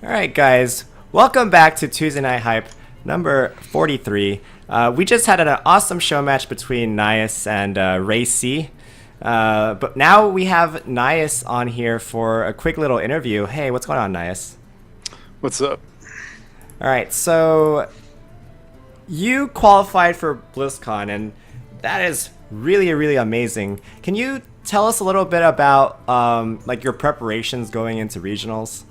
All right, guys, welcome back to Tuesday Night Hype number 43. We just had an awesome show match between Nias and Ray C. But now we have Nias on here for a quick little interview. Hey, what's going on, Nias? What's up? All right, so you qualified for Blizzcon, and that is really amazing. Can you tell us a little bit about like your preparations going into regionals?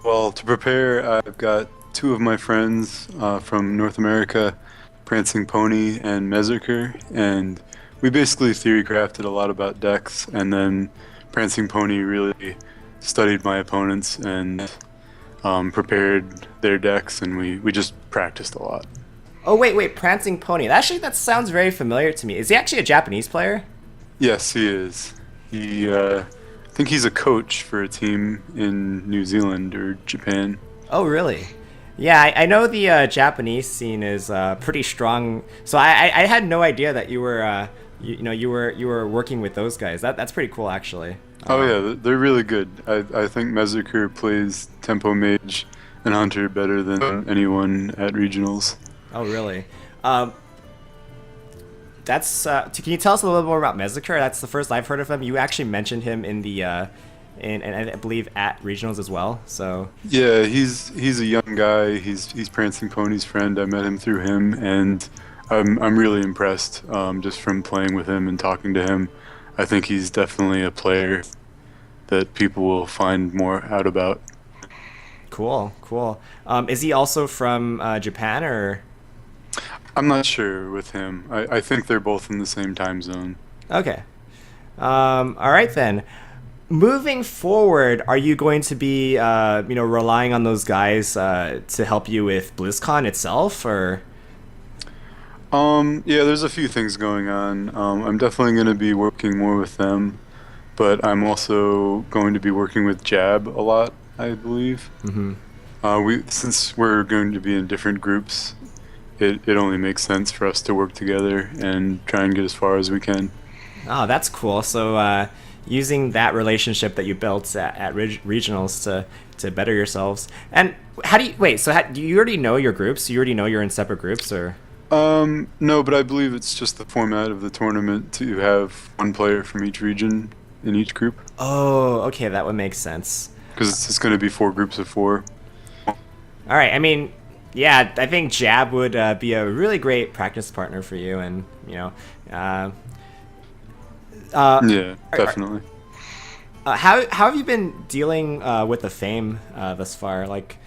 Well, to prepare, I've got two of my friends from North America, Prancing Pony and Mezerker, and we basically theory crafted a lot about decks, and then Prancing Pony really studied my opponents and prepared their decks, and we just practiced a lot. Oh, wait, Prancing Pony. Actually, that sounds very familiar to me. Is he actually a Japanese player? Yes, he is. I think he's a coach for a team in New Zealand or Japan. Oh, really? Yeah, I know the Japanese scene is pretty strong. So I had no idea that you were you were working with those guys. That's pretty cool, actually. Oh yeah, they're really good. I think Mezerker plays Tempo Mage and Hunter better than anyone at regionals. Oh, really? That's can you tell us a little bit more about Mezerker? That's the first I've heard of him. You actually mentioned him in the in I believe at regionals as well. So Yeah, he's a young guy. He's Prancing Pony's friend. I met him through him, and I'm really impressed just from playing with him and talking to him. I think he's definitely a player that people will find more out about. cool. Is he also from Japan or? I'm not sure with him. I think they're both in the same time zone. Okay. All right then. Moving forward, are you going to be, relying on those guys to help you with BlizzCon itself, or? Yeah, there's a few things going on. I'm definitely going to be working more with them, but I'm also going to be working with Jab a lot, I believe. Since we're going to be in different groups, it only makes sense for us to work together and try and get as far as we can. Oh, that's cool. So, using that relationship that you built at regionals to better yourselves. And how do you wait? So, do you already know your groups? You already know you're in separate groups, or? No, but I believe it's just the format of the tournament to have one player from each region in each group. Oh, okay, that would make sense. Because it's going to be 4 groups of 4. All right. I mean, yeah, I think Jab would be a really great practice partner for you, and Yeah, definitely. how have you been dealing with the fame thus far? Like,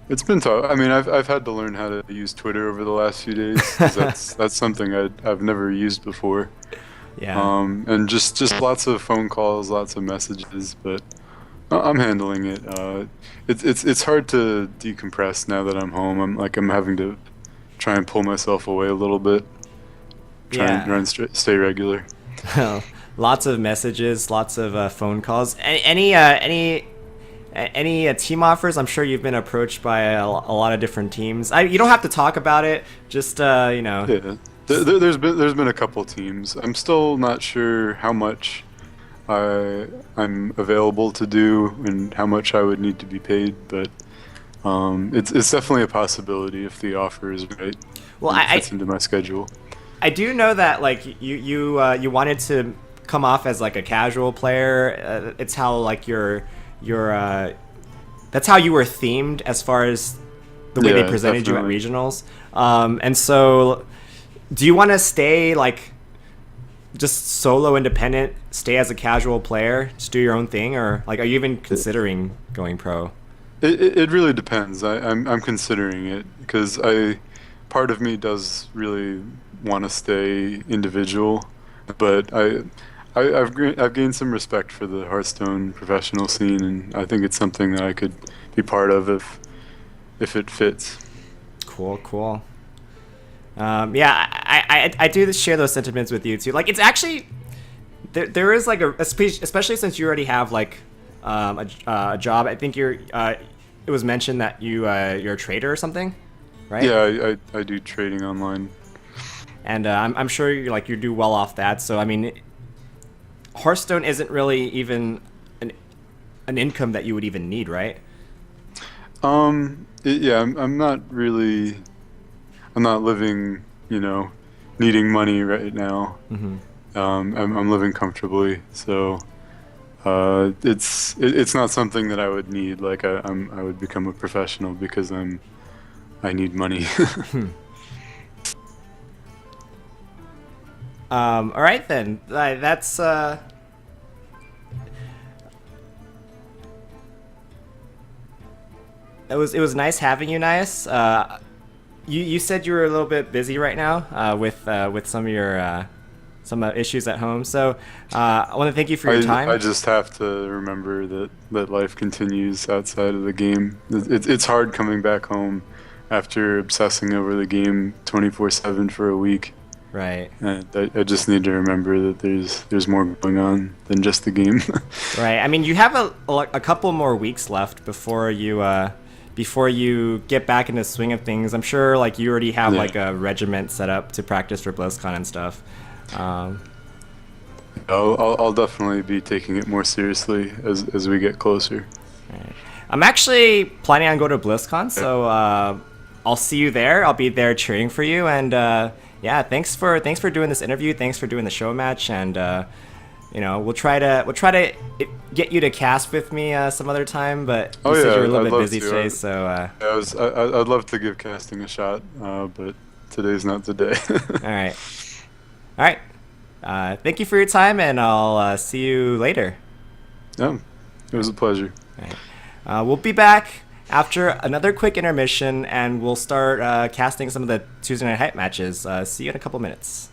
It's been tough. I mean, I've had to learn how to use Twitter over the last few days, 'cause that's something I've never used before. yeah. And just lots of phone calls, lots of messages, but I'm handling it. It's hard to decompress now that I'm home. I'm having to try and pull myself away a little bit, try and stay regular. Lots of messages, lots of phone calls. Any team offers? I'm sure you've been approached by a lot of different teams. You don't have to talk about it. Just Yeah, there's been a couple teams. I'm still not sure how much I'm available to do and how much I would need to be paid, but it's definitely a possibility if the offer is right. Well, and it fits into my schedule. I do know that like you wanted to come off as like a casual player. It's how like your that's how you were themed as far as the way they Yeah, presented definitely. you at regionals. And so, do you want to stay like just solo independent, stay as a casual player, just do your own thing, or like are you even considering going pro? It really depends. I'm considering it because part of me does really want to stay individual, but I've gained some respect for the Hearthstone professional scene, and I think it's something that I could be part of if it fits. Cool. Yeah, I do share those sentiments with you too. Like, it's actually there is like especially since you already have like a job. I think it was mentioned that you're a trader or something, right? Yeah, I do trading online. And I'm sure you do well off that. So I mean, Hearthstone isn't really even an income that you would even need, right? Yeah, I'm not really. I'm not living, needing money right now. Hmm. I'm living comfortably, so it's not something that I would need. Like I would become a professional because I need money. All right then. That's it was nice having you, Nias. You said you were a little bit busy right now with some of your some issues at home. So I want to thank you for your time. I just have to remember that life continues outside of the game. It's hard coming back home after obsessing over the game 24/7 for a week. Right. And I just need to remember that there's more going on than just the game. Right. I mean, you have a couple more weeks left before you get back into the swing of things. I'm sure like you already have Yeah. like a regiment set up to practice for Blizzcon and stuff. I'll definitely be taking it more seriously as we get closer. Right. I'm actually planning on going to BlizzCon, so I'll see you there. I'll be there cheering for you, and yeah, thanks for doing this interview. Thanks for doing the show match, and we'll try to get you to cast with me some other time. But you said you're a little I'd bit love busy to. today, so I'd love to give casting a shot, but today's not the day. all right. Thank you for your time, and I'll see you later. Yeah, it was a pleasure. All right. We'll be back after another quick intermission, and we'll start casting some of the Tuesday Night Hype matches. See you in a couple minutes.